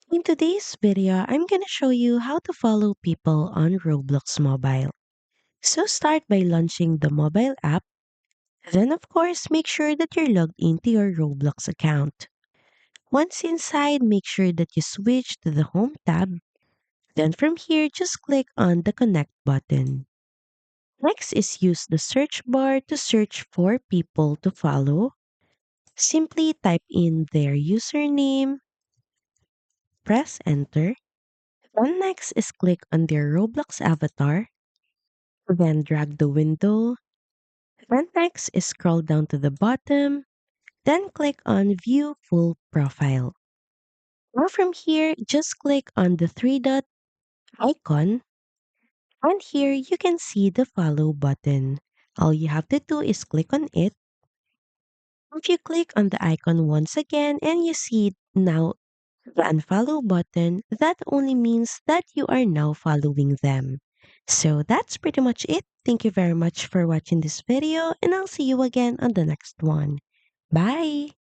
In today's video, I'm going to show you how to follow people on Roblox Mobile. So start by launching the mobile app. Then of course, make sure that you're logged into your Roblox account. Once inside, make sure that you switch to the Home tab. Then from here, just click on the Connect button. Next is use the search bar to search for people to follow. Simply type in their username, press enter. Then next is click on their Roblox avatar. Then drag the window. Then next is scroll down to the bottom. Then click on View Full Profile. Now from here, just click on the three dot icon. And here you can see the follow button. All you have to do is click on it. If you click on the icon once again and you see now the unfollow button, that only means that you are now following them. So that's pretty much it. Thank you very much for watching this video and I'll see you again on the next one. Bye!